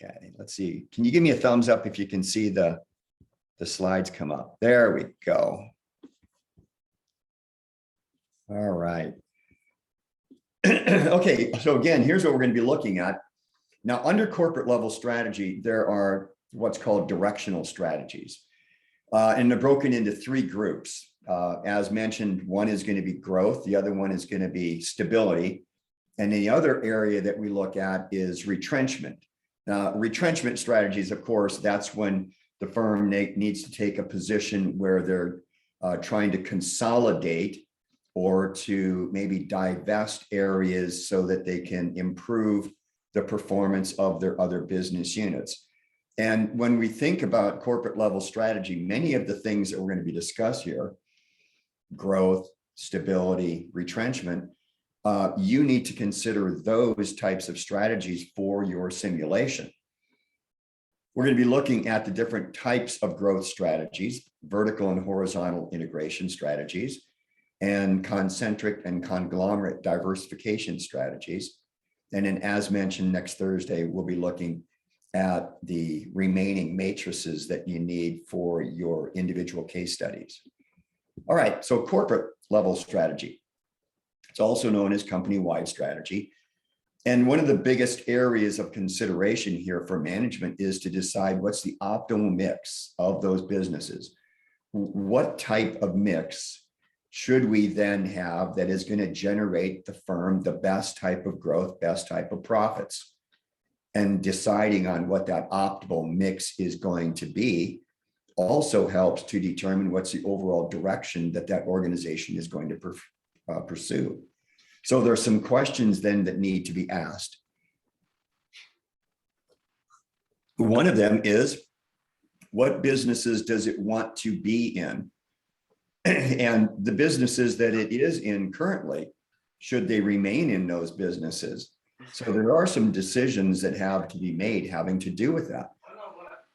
Okay, let's see. Can you give me a thumbs up if you can see the slides come up? There we go. All right. Okay, so again, here's what we're going to be looking at. Now, under corporate level strategy, there are what's called directional strategies. And they're broken into three groups. As mentioned, one is going to be growth, the other one is going to be stability. And the other area that we look at is retrenchment. Retrenchment strategies, of course, that's when the firm needs to take a position where they're trying to consolidate or to maybe divest areas so that they can improve the performance of their other business units. And when we think about corporate level strategy, many of the things that we're going to be discussed here, growth, stability, retrenchment, you need to consider those types of strategies for your simulation. We're going to be looking at the different types of growth strategies, vertical and horizontal integration strategies, and concentric and conglomerate diversification strategies. And then, as mentioned, next Thursday, we'll be looking at the remaining matrices that you need for your individual case studies. All right, so corporate level strategy. It's also known as company-wide strategy. And one of the biggest areas of consideration here for management is to decide what's the optimal mix of those businesses. What type of mix should we then have that is going to generate the firm the best type of growth, best type of profits? And deciding on what that optimal mix is going to be also helps to determine what's the overall direction that that organization is going to pursue. So there are some questions then that need to be asked. One of them is, what businesses does it want to be in? And the businesses that it is in currently, should they remain in those businesses? So there are some decisions that have to be made having to do with that.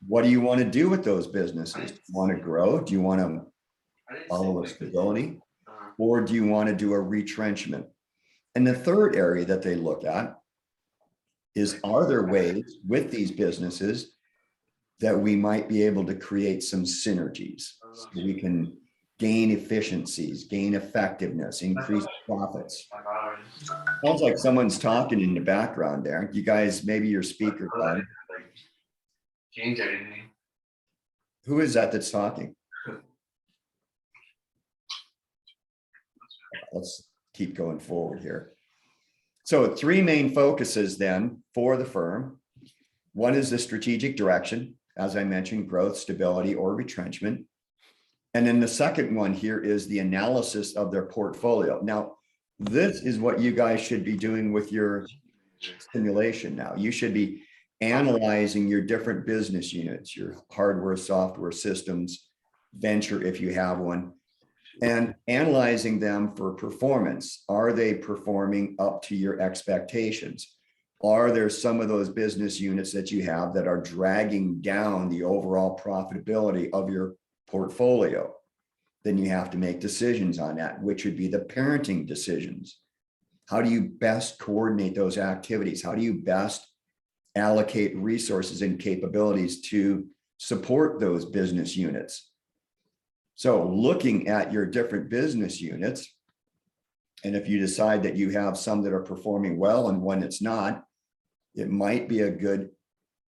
What do you want to do with those businesses? Do you want to grow? Do you want to follow a stability? Or do you want to do a retrenchment? And the third area that they look at is, are there ways with these businesses that we might be able to create some synergies so we can gain efficiencies, gain effectiveness, increase profits? Sounds like someone's talking in the background there. You guys, maybe your speaker on. Who is that that's talking? Let's keep going forward here. So three main focuses then for the firm. One is the strategic direction, as I mentioned, growth, stability, or retrenchment. And then the second one here is the analysis of their portfolio. Now, this is what you guys should be doing with your simulation now. You should be analyzing your different business units, your hardware, software, systems, venture, if you have one, and analyzing them for performance. Are they performing up to your expectations? Are there some of those business units that you have that are dragging down the overall profitability of your portfolio? Then you have to make decisions on that, which would be the parenting decisions. How do you best coordinate those activities? How do you best allocate resources and capabilities to support those business units? So looking at your different business units, and if you decide that you have some that are performing well and one that's not, it might be a good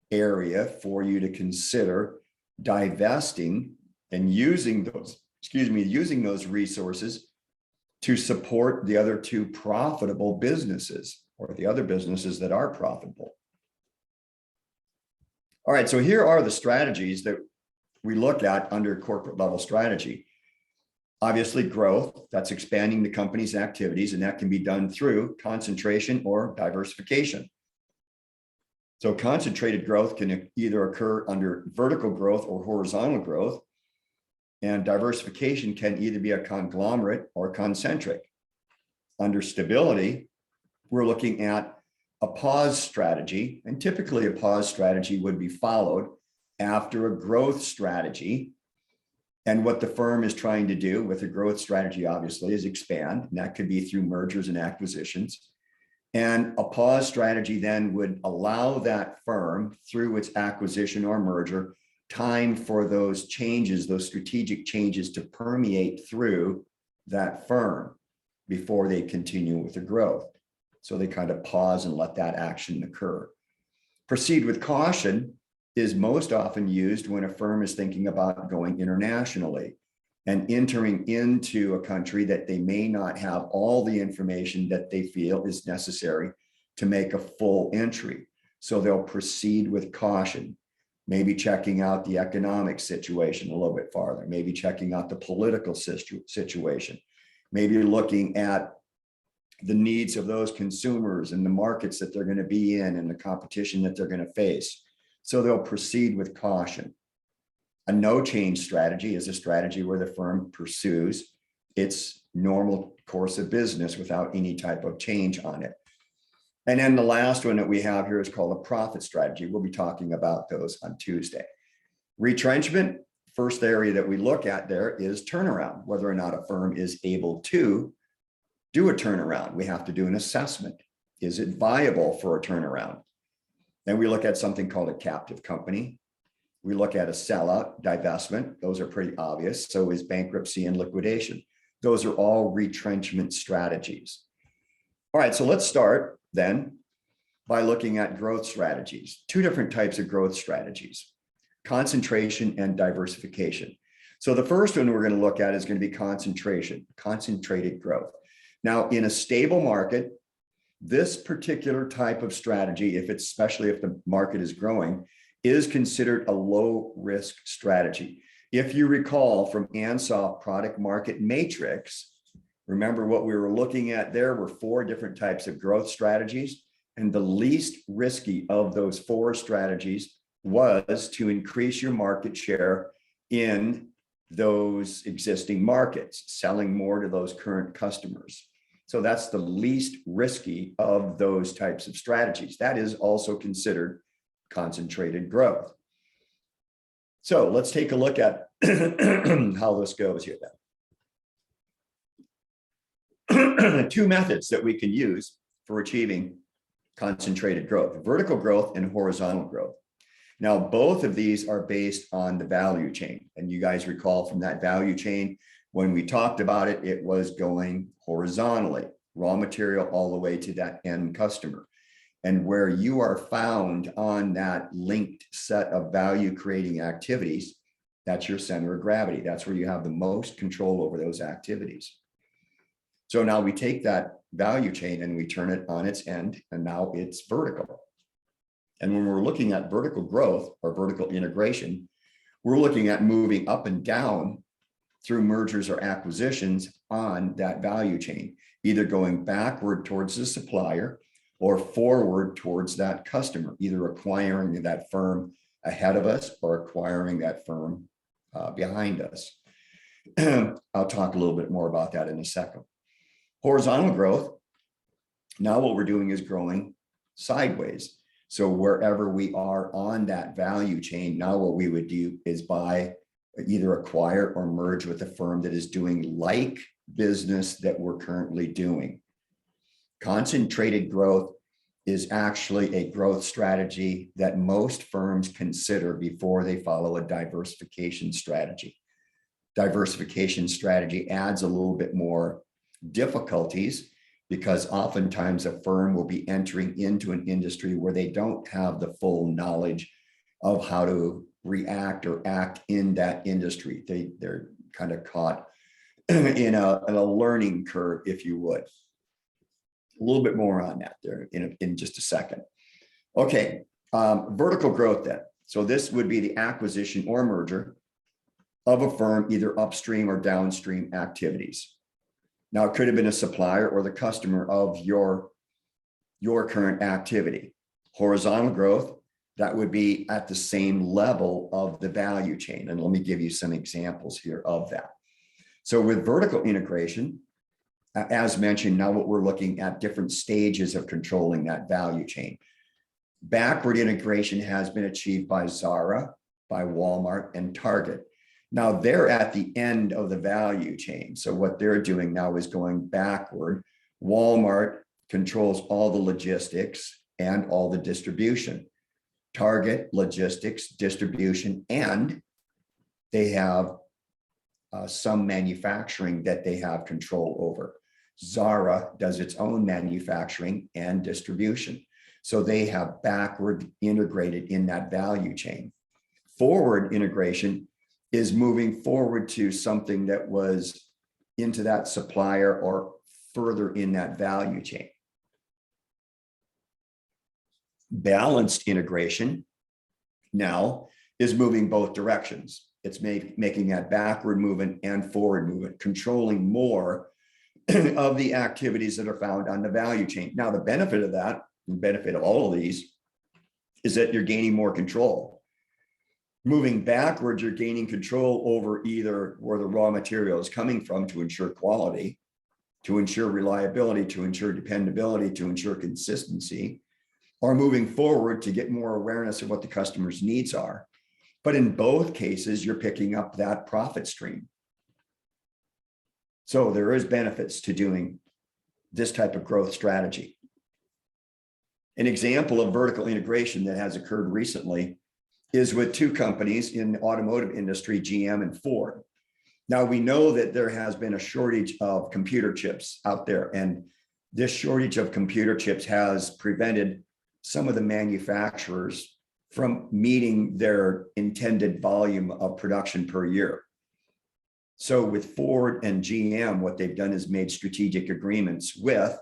area for you to consider divesting and using those resources to support the other two profitable businesses, or the other businesses that are profitable. All right, so here are the strategies that we look at under corporate level strategy. Obviously, growth, that's expanding the company's activities, and that can be done through concentration or diversification. So concentrated growth can either occur under vertical growth or horizontal growth, and diversification can either be a conglomerate or concentric. Under stability, we're looking at a pause strategy, and typically a pause strategy would be followed after a growth strategy. And what the firm is trying to do with a growth strategy, obviously, is expand, and that could be through mergers and acquisitions. And a pause strategy then would allow that firm, through its acquisition or merger, time for those changes, those strategic changes, to permeate through that firm before they continue with the growth. So they kind of pause and let that action occur. Proceed with caution is most often used when a firm is thinking about going internationally and entering into a country that they may not have all the information that they feel is necessary to make a full entry. So they'll proceed with caution, maybe checking out the economic situation a little bit farther, maybe checking out the political situation, maybe looking at the needs of those consumers and the markets that they're going to be in and the competition that they're going to face. So they'll proceed with caution. A no change strategy is a strategy where the firm pursues its normal course of business without any type of change on it. And then the last one that we have here is called a profit strategy. We'll be talking about those on Tuesday. Retrenchment, first area that we look at there is turnaround, whether or not a firm is able to do a turnaround. We have to do an assessment. Is it viable for a turnaround? Then we look at something called a captive company. We look at a sellout, divestment. Those are pretty obvious. So is bankruptcy and liquidation. Those are all retrenchment strategies. All right, so let's start then by looking at growth strategies. Two different types of growth strategies: concentration and diversification. So the first one we're going to look at is going to be concentration, concentrated growth. Now, in a stable market, this particular type of strategy, especially if the market is growing, is considered a low risk strategy. If you recall from Ansoff Product Market Matrix, remember what we were looking at there were 4 different types of growth strategies. And the least risky of those 4 strategies was to increase your market share in those existing markets, selling more to those current customers. So that's the least risky of those types of strategies. That is also considered concentrated growth. So let's take a look at how this goes here then. 2 methods that we can use for achieving concentrated growth: vertical growth and horizontal growth. Now, both of these are based on the value chain. And you guys recall from that value chain, when we talked about it, it was going horizontally, raw material all the way to that end customer. And where you are found on that linked set of value creating activities, that's your center of gravity. That's where you have the most control over those activities. So now we take that value chain and we turn it on its end, and now it's vertical. And when we're looking at vertical growth or vertical integration, we're looking at moving up and down through mergers or acquisitions on that value chain, either going backward towards the supplier or forward towards that customer, either acquiring that firm ahead of us or acquiring that firm behind us. I'll talk a little bit more about that in a second. Horizontal growth, now what we're doing is growing sideways. So wherever we are on that value chain, now what we would do is either acquire or merge with a firm that is doing like business that we're currently doing. Concentrated growth is actually a growth strategy that most firms consider before they follow a diversification strategy. Diversification strategy adds a little bit more difficulties because oftentimes a firm will be entering into an industry where they don't have the full knowledge of how to react or act in that industry. They're kind of caught in a learning curve, if you would. A little bit more on that there in just a second. Okay, vertical growth then. So this would be the acquisition or merger of a firm, either upstream or downstream activities. Now, it could have been a supplier or the customer of your current activity. Horizontal growth, that would be at the same level of the value chain. And let me give you some examples here of that. So with vertical integration, as mentioned, now what we're looking at different stages of controlling that value chain. Backward integration has been achieved by Zara, by Walmart, and Target. Now they're at the end of the value chain. So what they're doing now is going backward. Walmart controls all the logistics and all the distribution. Target, logistics, distribution, and they have some manufacturing that they have control over. Zara does its own manufacturing and distribution. So they have backward integrated in that value chain. Forward integration is moving forward to something that was into that supplier or further in that value chain. Balanced integration now is moving both directions. It's making that backward movement and forward movement, controlling more of the activities that are found on the value chain. Now, the benefit of that, the benefit of all of these, is that you're gaining more control. Moving backwards, you're gaining control over either where the raw material is coming from to ensure quality, to ensure reliability, to ensure dependability, to ensure consistency, or moving forward to get more awareness of what the customer's needs are. But in both cases, you're picking up that profit stream. So there is benefits to doing this type of growth strategy. An example of vertical integration that has occurred recently is with two companies in the automotive industry, GM and Ford. Now, we know that there has been a shortage of computer chips out there, and this shortage of computer chips has prevented some of the manufacturers from meeting their intended volume of production per year. So with Ford and GM, what they've done is made strategic agreements with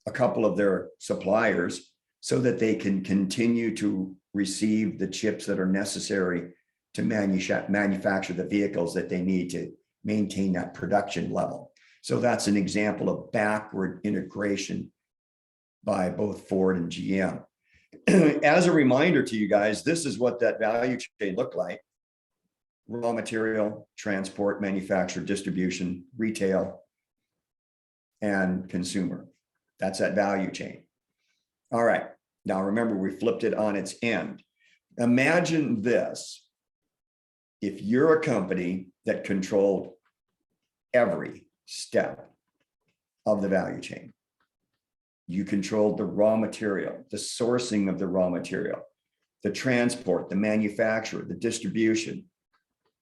a couple of their suppliers so that they can continue to receive the chips that are necessary to manufacture the vehicles that they need to maintain that production level. So that's an example of backward integration by both Ford and GM. As a reminder to you guys, this is what that value chain looked like: raw material, transport, manufacture, distribution, retail, and consumer. That's that value chain. All right. Now remember, we flipped it on its end. Imagine this: if you're a company that controlled every step of the value chain, you controlled the raw material, the sourcing of the raw material, the transport, the manufacturer, the distribution,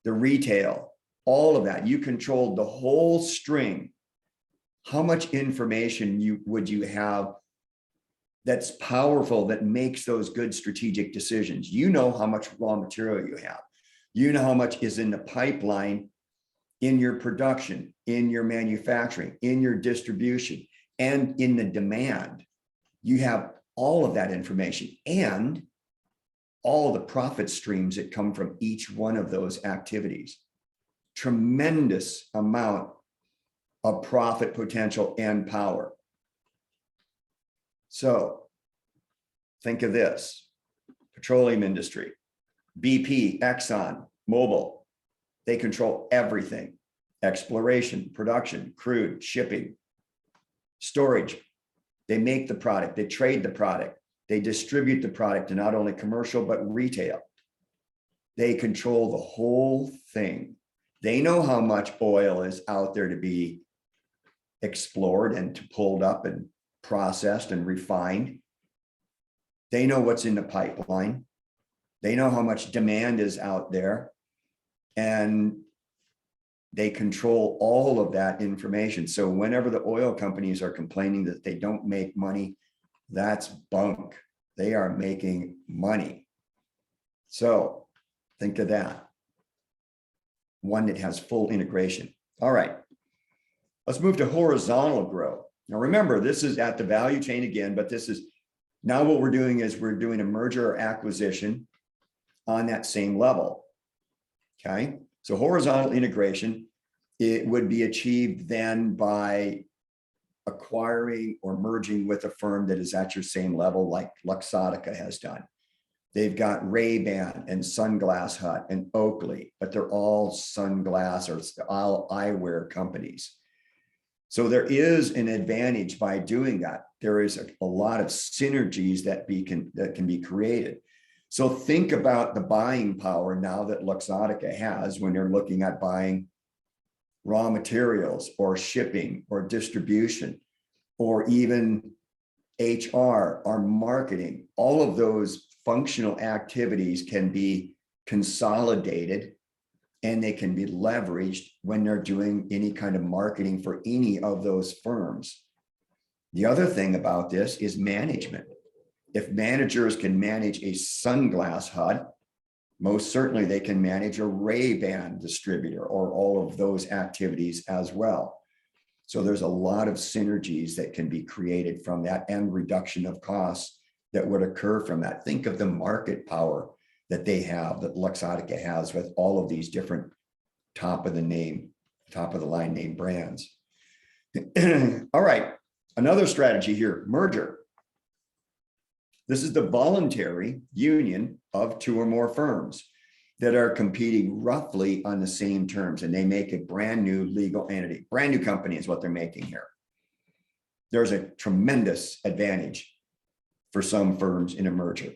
the retail, all of that. You controlled the whole string. How much information would you have that's powerful, that makes those good strategic decisions? You know how much raw material you have. You know how much is in the pipeline, in your production, in your manufacturing, in your distribution, and in the demand. You have all of that information and all the profit streams that come from each one of those activities. Tremendous amount of profit potential and power. So think of this: petroleum industry, BP, Exxon, Mobil, they control everything: exploration, production, crude, shipping, storage. They make the product, they trade the product, they distribute the product to not only commercial, but retail. They control the whole thing. They know how much oil is out there to be explored and to pulled up and processed and refined. They know what's in the pipeline. They know how much demand is out there, and they control all of that information. So whenever the oil companies are complaining that they don't make money, that's bunk. They are making money. So think of that. One that has full integration. All right, let's move to horizontal growth. Now remember, this is at the value chain again, but this is now what we're doing is we're doing a merger or acquisition on that same level. Okay, so horizontal integration, it would be achieved then by acquiring or merging with a firm that is at your same level, like Luxottica has done. They've got Ray-Ban and Sunglass Hut and Oakley, but they're all sunglass or all eyewear companies. So there is an advantage by doing that. There is a lot of synergies that can be created. So think about the buying power now that Luxottica has when they're looking at buying raw materials or shipping or distribution. or even HR or marketing. All of those functional activities can be consolidated and they can be leveraged when they're doing any kind of marketing for any of those firms. The other thing about this is management. If managers can manage a Sunglass Hut, most certainly they can manage a Ray-Ban distributor or all of those activities as well. So there's a lot of synergies that can be created from that and reduction of costs that would occur from that. Think of the market power that they have, that Luxottica has with all of these different top of the line name brands. All right, another strategy here, merger. This is the voluntary union of two or more firms that are competing roughly on the same terms, and they make a brand new legal entity. Brand new company is what they're making here. There's a tremendous advantage for some firms in a merger.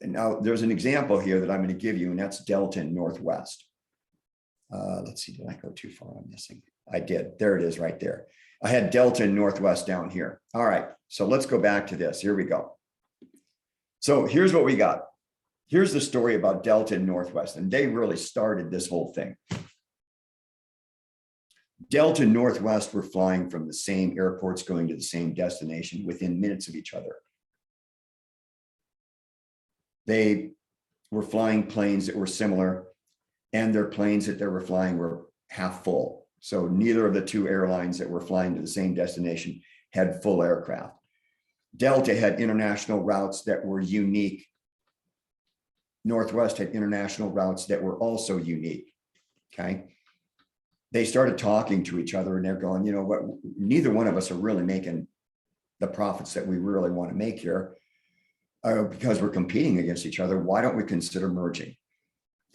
And now there's an example here that I'm going to give you, and that's Delta and Northwest. Let's see, did I go too far on this thing? I did. There it is right there. I had Delta and Northwest down here. All right, so let's go back to this. Here we go. So here's what we got. Here's the story about Delta and Northwest, and they really started this whole thing. Delta and Northwest were flying from the same airports, going to the same destination within minutes of each other. They were flying planes that were similar, and their planes that they were flying were half full. So neither of the two airlines that were flying to the same destination had full aircraft. Delta had international routes that were unique. Northwest had international routes that were also unique. Okay. They started talking to each other and they're going, you know what, neither one of us are really making the profits that we really want to make here because we're competing against each other. Why don't we consider merging?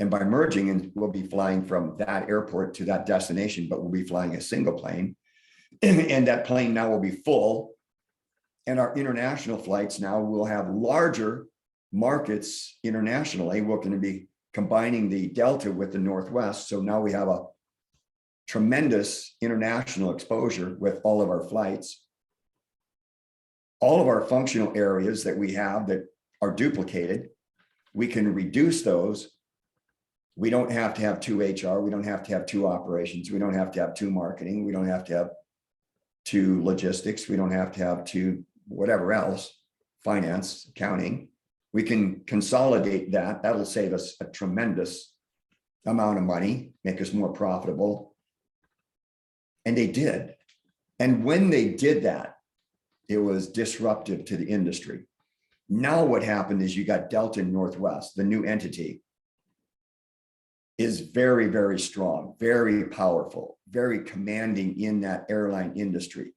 And by merging, and we'll be flying from that airport to that destination, but we'll be flying a single plane. And that plane now will be full. And our international flights now will have larger markets internationally. We're going to be combining the Delta with the Northwest. So now we have a tremendous international exposure with all of our flights. All of our functional areas that we have that are duplicated, we can reduce those. We don't have to have two HR. We don't have to have two operations. We don't have to have two marketing. We don't have to have two logistics. We don't have to have two whatever else, finance, accounting. We can consolidate that. That'll save us a tremendous amount of money, make us more profitable. And they did. And when they did that, it was disruptive to the industry. Now what happened is you got Delta and Northwest, the new entity, is very, very strong, very powerful, very commanding in that airline industry.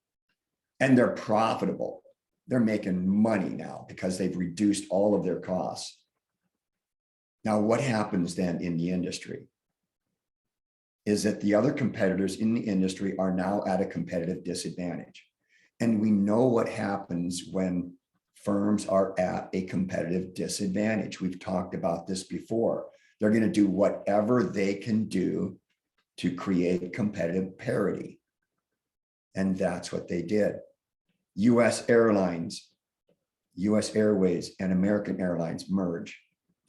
And they're profitable. They're making money now because they've reduced all of their costs. Now, what happens then in the industry is that the other competitors in the industry are now at a competitive disadvantage. And we know what happens when firms are at a competitive disadvantage. We've talked about this before. They're going to do whatever they can do to create competitive parity. And that's what they did. US Airlines, US Airways, and American Airlines merge.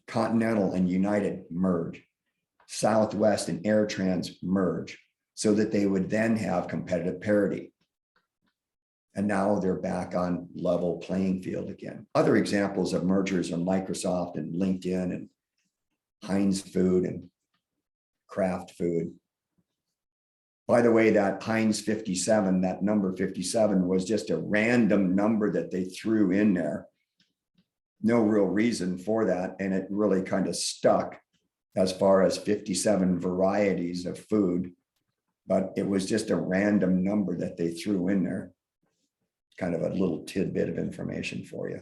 Continental and United merge. Southwest and AirTrans merge so that they would then have competitive parity. And now they're back on level playing field again. Other examples of mergers are Microsoft and LinkedIn and Heinz Food and Kraft Food. By the way, that Heinz 57, that number 57 was just a random number that they threw in there. No real reason for that. And it really kind of stuck as far as 57 varieties of food. But it was just a random number that they threw in there. Kind of a little tidbit of information for you.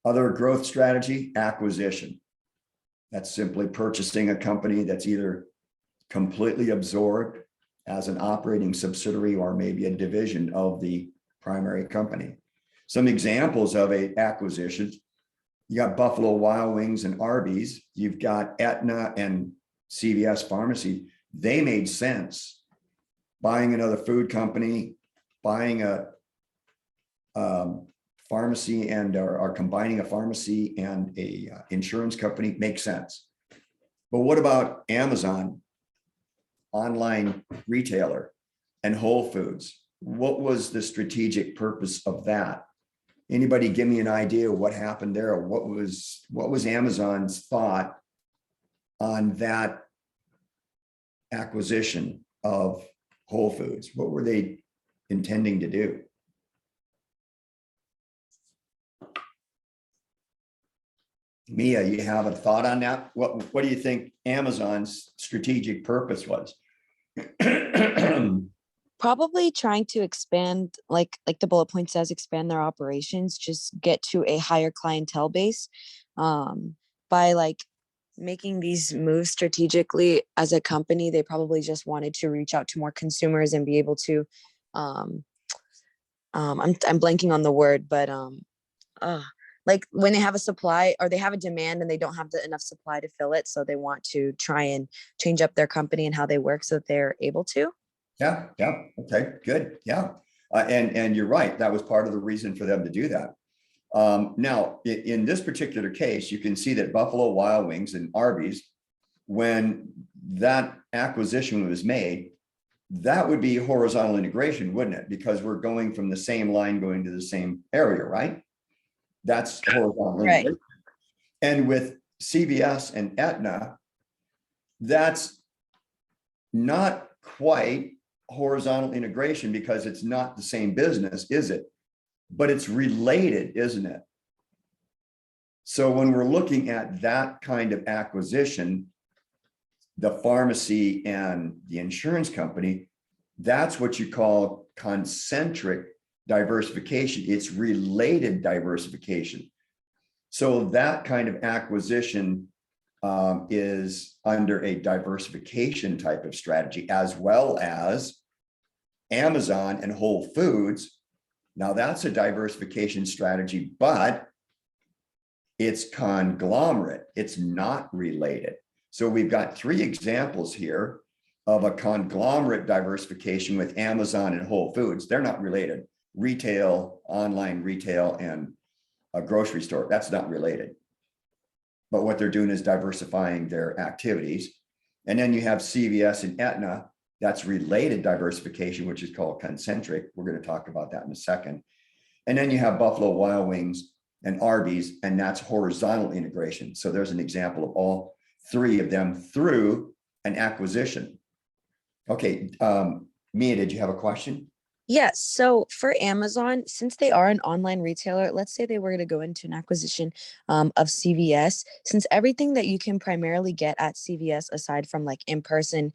Other growth strategy, acquisition. That's simply purchasing a company that's either completely absorbed as an operating subsidiary or maybe a division of the primary company. Some examples of an acquisition, you got Buffalo Wild Wings and Arby's, you've got Aetna and CVS Pharmacy. They made sense. Buying another food company buying a pharmacy and are combining a pharmacy and a insurance company makes sense. But what about Amazon, online retailer, and Whole Foods? What was the strategic purpose of that? Anybody give me an idea what happened there? What was Amazon's thought on that acquisition of Whole Foods? What were they intending to do? Mia, you have a thought on that? What do you think Amazon's strategic purpose was? Probably trying to expand, like the bullet point says, expand their operations, just get to a higher clientele base, by like making these moves strategically as a company. They probably just wanted to reach out to more consumers and be able to, I'm blanking on the word, but like when they have a supply or they have a demand and they don't have enough supply to fill it, so they want to try and change up their company and how they work so that they're able to. Yeah. Okay, good. Yeah. And you're right. That was part of the reason for them to do that. Now, in this particular case, you can see that Buffalo Wild Wings and Arby's, when that acquisition was made, that would be horizontal integration, wouldn't it? Because we're going from the same line going to the same area, right? That's horizontal integration. And with CVS and Aetna, that's not quite horizontal integration because it's not the same business, is it? But it's related, isn't it? So when we're looking at that kind of acquisition, the pharmacy and the insurance company, that's what you call concentric diversification. It's related diversification. So that kind of acquisition is under a diversification type of strategy, as well as Amazon and Whole Foods. Now that's a diversification strategy, but it's conglomerate. It's not related. So we've got three examples here of a conglomerate diversification with Amazon and Whole Foods. They're not related. Retail, online retail, and a grocery store, that's not related. But what they're doing is diversifying their activities. And then you have CVS and Aetna, that's related diversification, which is called concentric. We're going to talk about that in a second. And then you have Buffalo Wild Wings and Arby's, and that's horizontal integration. So there's an example of all three of them through an acquisition. Okay, Mia, did you have a question? Yes. So for Amazon, since they are an online retailer, let's say they were to go into an acquisition of CVS, since everything that you can primarily get at CVS, aside from like in-person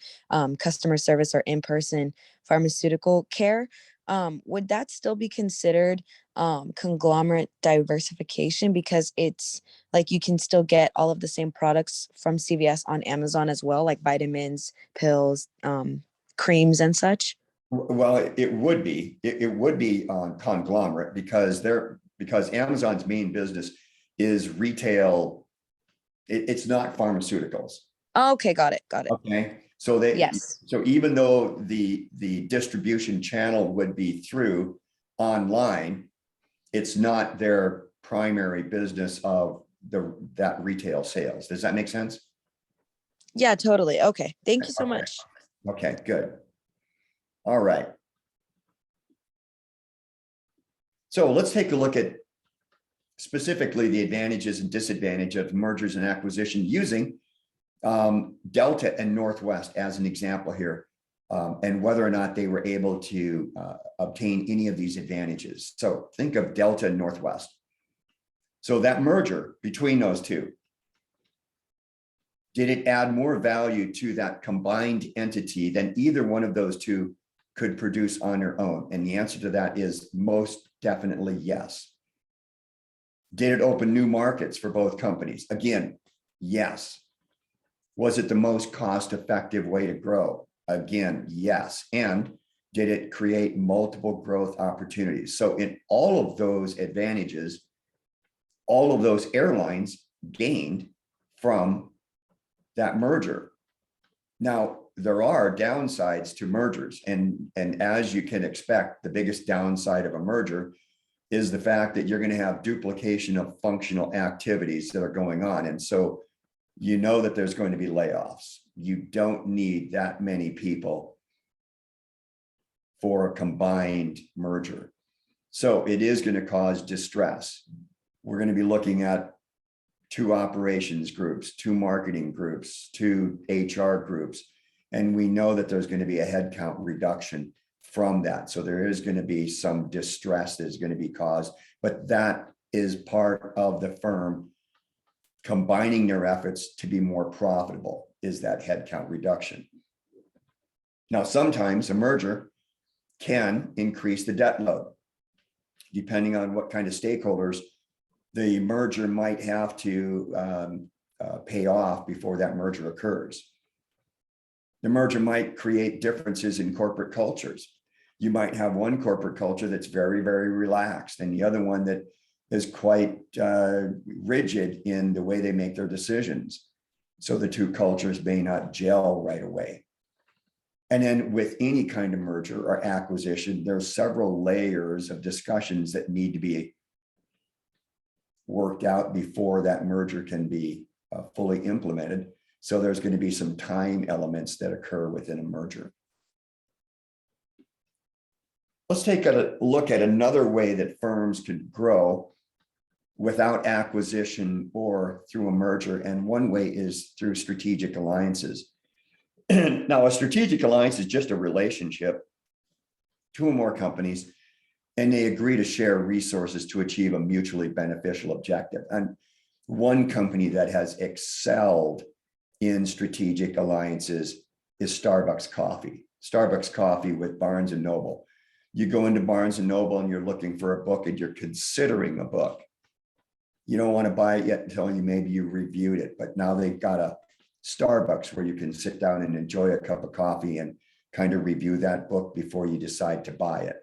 customer service or in-person pharmaceutical care, would that still be considered conglomerate diversification? Because it's like you can still get all of the same products from CVS on Amazon as well, like vitamins, pills, creams, and such. Well, it would be. It would be conglomerate because Amazon's main business is retail. It's not pharmaceuticals. Okay, got it. Okay, Yes. so even though the distribution channel would be through online, it's not their primary business of that retail sales. Does that make sense? Yeah, totally. Okay. Thank you so Okay. much. Okay, good. All right. So let's take a look at specifically the advantages and disadvantages of mergers and acquisition using Delta and Northwest as an example here, and whether or not they were able to obtain any of these advantages. So think of Delta and Northwest. So that merger between those two, did it add more value to that combined entity than either one of those two could produce on their own? And the answer to that is most definitely yes. Did it open new markets for both companies? Again, yes. Was it the most cost-effective way to grow? Again, yes. And did it create multiple growth opportunities? So in all of those advantages, all of those airlines gained from that merger. Now, there are downsides to mergers. And as you can expect, the biggest downside of a merger is the fact that you're going to have duplication of functional activities that are going on. And so you know that there's going to be layoffs. You don't need that many people for a combined merger. So it is going to cause distress. We're going to be looking at 2 operations groups, 2 marketing groups, 2 HR groups. And we know that there's going to be a headcount reduction from that. So there is going to be some distress that is going to be caused, but that is part of the firm combining their efforts to be more profitable, is that headcount reduction. Now, sometimes a merger can increase the debt load, depending on what kind of stakeholders the merger might have to pay off before that merger occurs. The merger might create differences in corporate cultures. You might have one corporate culture that's very, very relaxed, and the other one that is quite rigid in the way they make their decisions. So the 2 cultures may not gel right away. And then with any kind of merger or acquisition, there's several layers of discussions that need to be worked out before that merger can be fully implemented. So there's going to be some time elements that occur within a merger. Let's take a look at another way that firms could grow without acquisition or through a merger. And one way is through strategic alliances. Now, a strategic alliance is just a relationship, 2 or more companies, and they agree to share resources to achieve a mutually beneficial objective. And one company that has excelled in strategic alliances is Starbucks Coffee. Starbucks Coffee with Barnes and Noble. You go into Barnes and Noble and you're looking for a book and you're considering a book. You don't want to buy it yet until maybe you reviewed it, but now they've got a Starbucks where you can sit down and enjoy a cup of coffee and kind of review that book before you decide to buy it.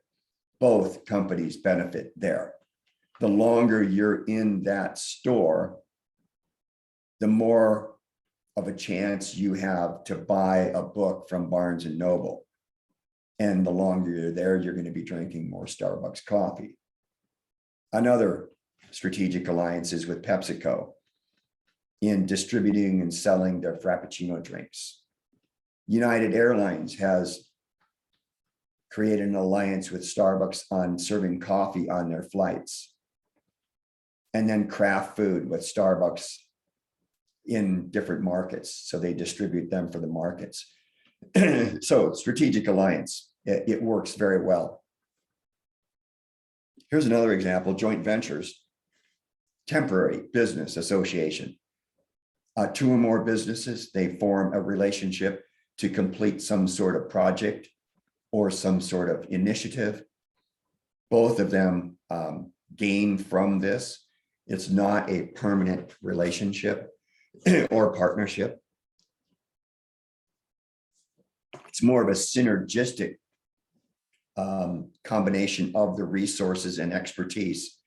Both companies benefit there. The longer you're in that store, the more of a chance you have to buy a book from Barnes and Noble. And the longer you're there, you're going to be drinking more Starbucks coffee. Another strategic alliance is with PepsiCo in distributing and selling their Frappuccino drinks. United Airlines has created an alliance with Starbucks on serving coffee on their flights. And then Kraft Food with Starbucks in different markets. So they distribute them for the markets. So strategic alliance, it works very well. Here's another example, joint ventures, temporary business association. 2 or more businesses, they form a relationship to complete some sort of project or some sort of initiative. Both of them gain from this. It's not a permanent relationship or partnership. It's more of a synergistic combination of the resources and expertise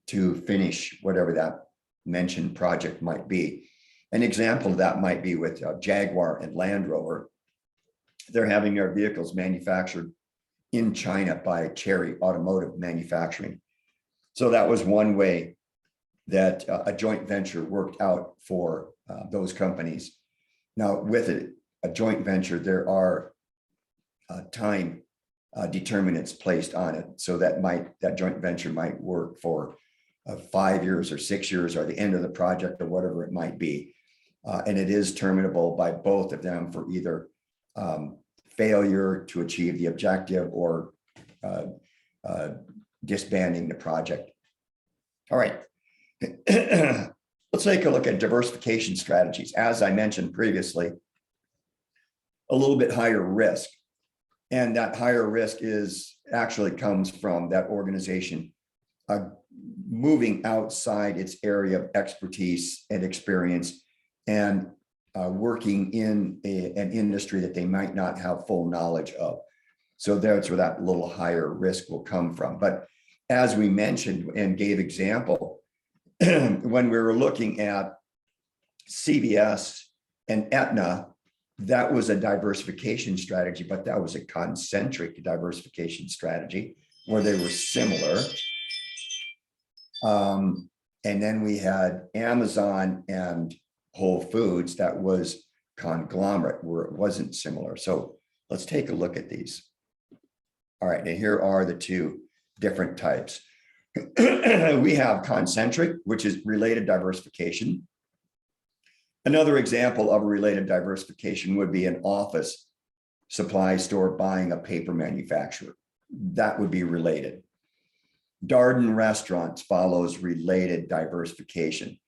to finish whatever that mentioned project might be. An example of that might be with Jaguar and Land Rover. They're having their vehicles manufactured in China by Chery Automotive Manufacturing. So that was one way that a joint venture worked out for those companies. Now, with it, a joint venture, there are time determinants placed on it. So that joint venture might work for 5 years or 6 years or the end of the project or whatever it might be. And it is terminable by both of them for either failure to achieve the objective or disbanding the project. All right. Let's take a look at diversification strategies. As I mentioned previously, a little bit higher risk. And that higher risk actually comes from that organization moving outside its area of expertise and experience and working in an industry that they might not have full knowledge of. So that's where that little higher risk will come from. But as we mentioned and gave example, when we were looking at CVS and Aetna that was a diversification strategy, but that was a concentric diversification strategy where they were similar. And then we had Amazon and Whole Foods that was conglomerate where it wasn't similar. So let's take a look at these. All right, and here are the two different types. We have concentric, which is related diversification. Another example of a related diversification would be an office supply store buying a paper manufacturer. That would be related. Darden Restaurants follows related diversification.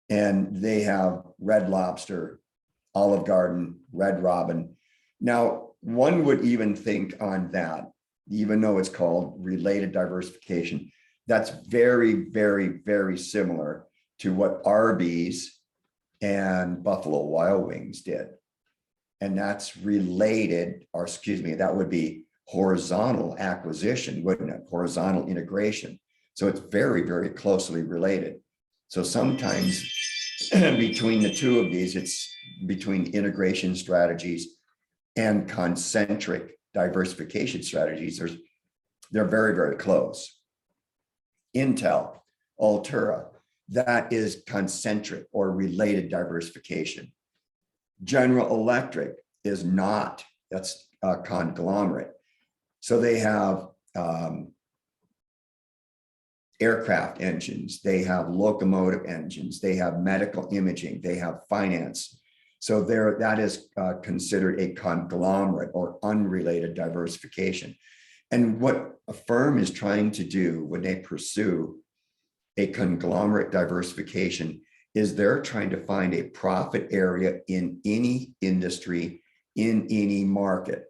And they have Red Lobster, Olive Garden, Red Robin. Now, one would even think on that, even though it's called related diversification, that's very, very, very similar to what Arby's and Buffalo Wild Wings did. And that's related, or excuse me, that would be horizontal acquisition, wouldn't it? Horizontal integration. So it's very, very closely related. So sometimes between the two of these, it's between integration strategies and concentric diversification strategies. They're very, very close. Intel, Altura, that is concentric or related diversification. General Electric is not, that's a conglomerate. So they have aircraft engines, they have locomotive engines, they have medical imaging, they have finance. So that is considered a conglomerate or unrelated diversification. And what a firm is trying to do when they pursue a conglomerate diversification is they're trying to find a profit area in any industry, in any market.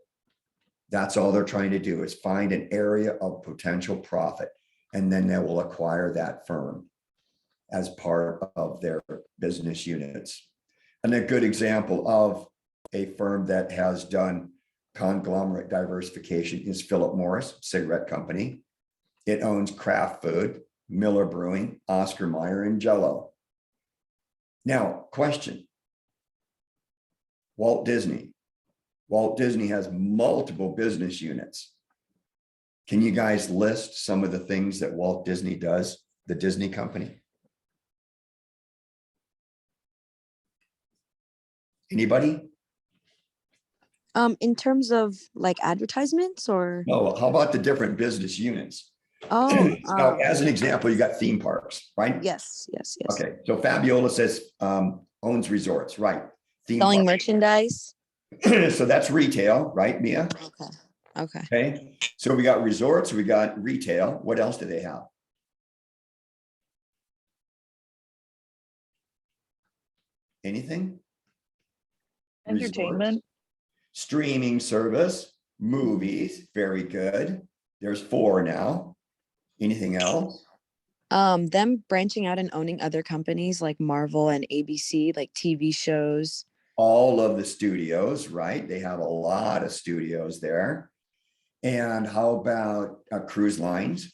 That's all they're trying to do, is find an area of potential profit, and then they will acquire that firm as part of their business units. And a good example of a firm that has done conglomerate diversification is Philip Morris Cigarette Company. It owns Kraft Food, Miller Brewing, Oscar Mayer, and Jell-O. Now, question. Walt Disney. Walt Disney has multiple business units. Can you guys list some of the things that Walt Disney does, the Disney company? Anybody? In terms of like advertisements or? No, how about the different business units? Oh, Now, as an example, you got theme parks, right? yes. Okay, so Fabiola says owns resorts, right? Theme Selling parks. merchandise. So that's retail, right, Mia? Okay. Okay, so we got resorts, we got retail. What else do they have? Anything? Entertainment. Resorts, streaming service, movies, very good. There's 4 now. Anything else? Them branching out and owning other companies like Marvel and ABC, like TV shows. All of the studios, right? They have a lot of studios there. And how about cruise lines?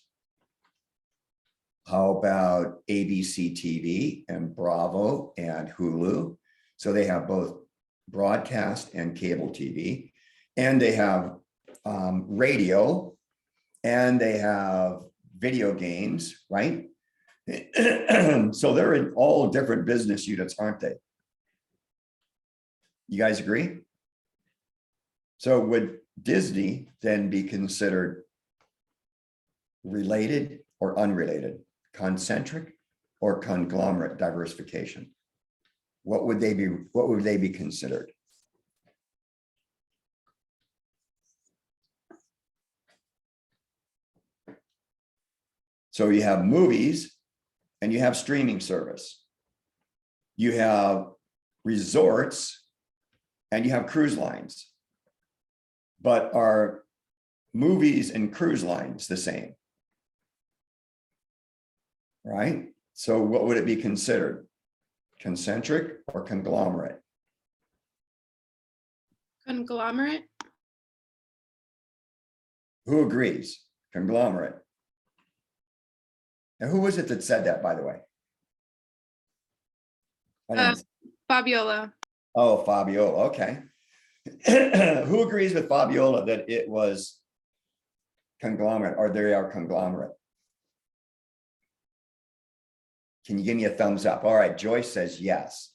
How about ABC TV and Bravo and Hulu? So they have both broadcast and cable TV, and they have radio, and they have video games, right? So they're in all different business units, aren't they? You guys agree? So would Disney then be considered related or unrelated, concentric or conglomerate diversification? What would they be considered? So you have movies and you have streaming service. You have resorts and you have cruise lines. But are movies and cruise lines the same? Right? So what would it be considered? Concentric or conglomerate? Conglomerate. Who agrees? Conglomerate. And who was it that said that, by the way? I didn't- Fabiola. Oh, Fabio. Okay. Who agrees with Fabiola that it was conglomerate, or they are conglomerate? Can you give me a thumbs up? All right, Joyce says yes.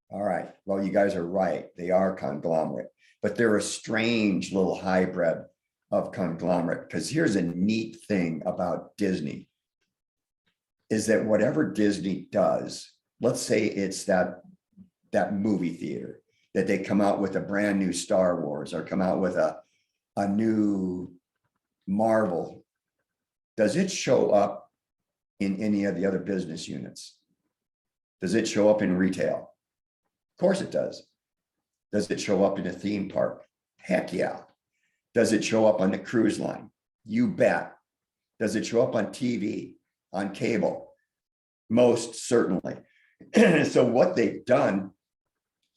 All right, well, you guys are right. They are conglomerate, but they're a strange little hybrid of conglomerate, because here's a neat thing about Disney is that whatever Disney does, let's say it's that movie theater, that they come out with a brand new Star Wars or come out with a new Marvel, does it show up in any of the other business units? Does it show up in retail? Of course it does. Does it show up in a theme park? Heck yeah. Does it show up on the cruise line? You bet. Does it show up on TV, on cable? Most certainly. So what they've done,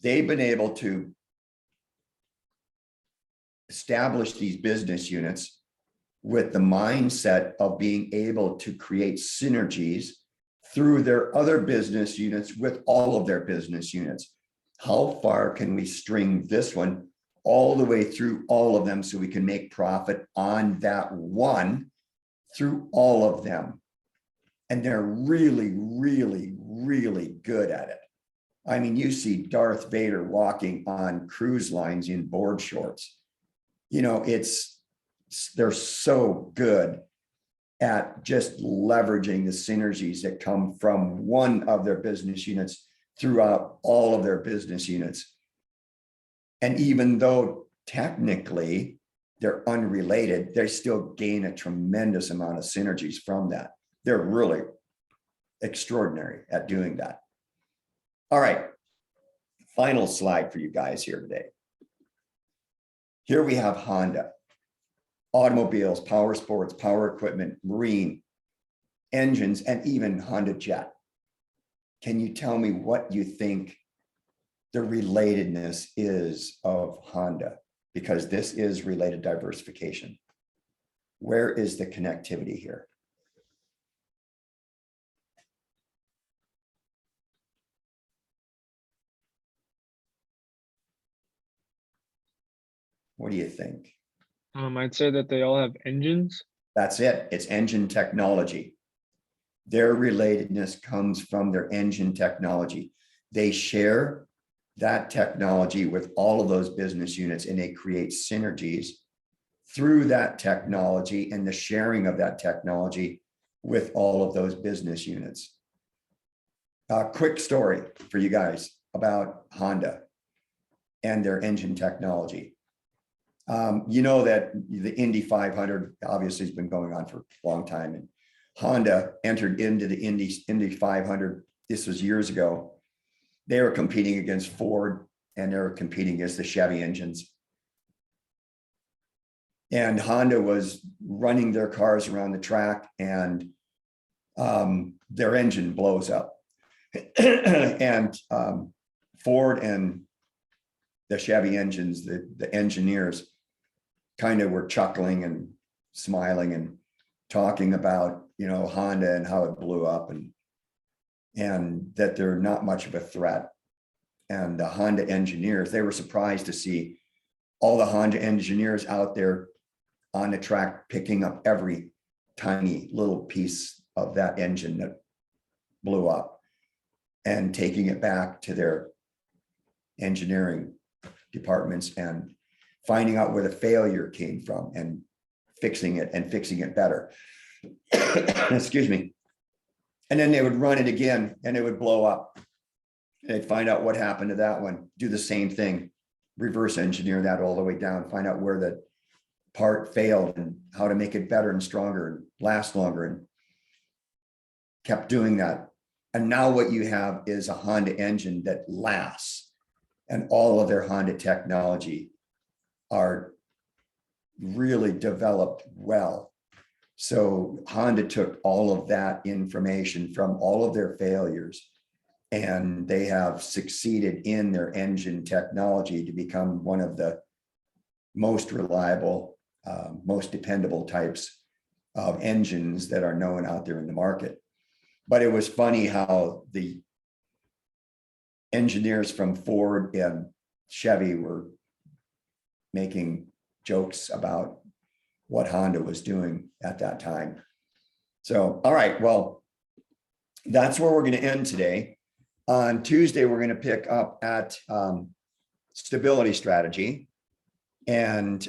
they've been able to establish these business units with the mindset of being able to create synergies through their other business units with all of their business units. How far can we string this one all the way through all of them so we can make profit on that one through all of them? And they're really, really, really good at it. I mean, you see Darth Vader walking on cruise lines in board shorts. You know, they're so good at just leveraging the synergies that come from one of their business units throughout all of their business units. And even though technically they're unrelated, they still gain a tremendous amount of synergies from that. They're really extraordinary at doing that. All right, final slide for you guys here today. Here we have Honda, automobiles, power sports, power equipment, marine, engines, and even Honda Jet. Can you tell me what you think the relatedness is of Honda? Because this is related diversification. Where is the connectivity here? What do you think? I'd say that they all have engines. That's it. It's engine technology. Their relatedness comes from their engine technology. They share that technology with all of those business units, and they create synergies through that technology and the sharing of that technology with all of those business units. A quick story for you guys about Honda and their engine technology. You know that the Indy 500 obviously has been going on for a long time, and Honda entered into the Indy 500. This was years ago. They were competing against Ford, and they were competing against the Chevy engines. And Honda was running their cars around the track, and their engine blows up. And Ford and the Chevy engines, the engineers kind of were chuckling and smiling and talking about, you know, Honda and how it blew up, and that they're not much of a threat. And the Honda engineers, they were surprised to see all the Honda engineers out there on the track picking up every tiny little piece of that engine that blew up and taking it back to their engineering departments and finding out where the failure came from and fixing it better. Excuse me. And then they would run it again and it would blow up. They'd find out what happened to that one, do the same thing, reverse engineer that all the way down, find out where the part failed and how to make it better and stronger and last longer, and kept doing that. And now what you have is a Honda engine that lasts, and all of their Honda technology are really developed well. So Honda took all of that information from all of their failures, and they have succeeded in their engine technology to become one of the most reliable, most dependable types of engines that are known out there in the market. But it was funny how the engineers from Ford and Chevy were making jokes about what Honda was doing at that time. So, all right, well, that's where we're going to end today. On Tuesday, we're going to pick up at stability strategy. And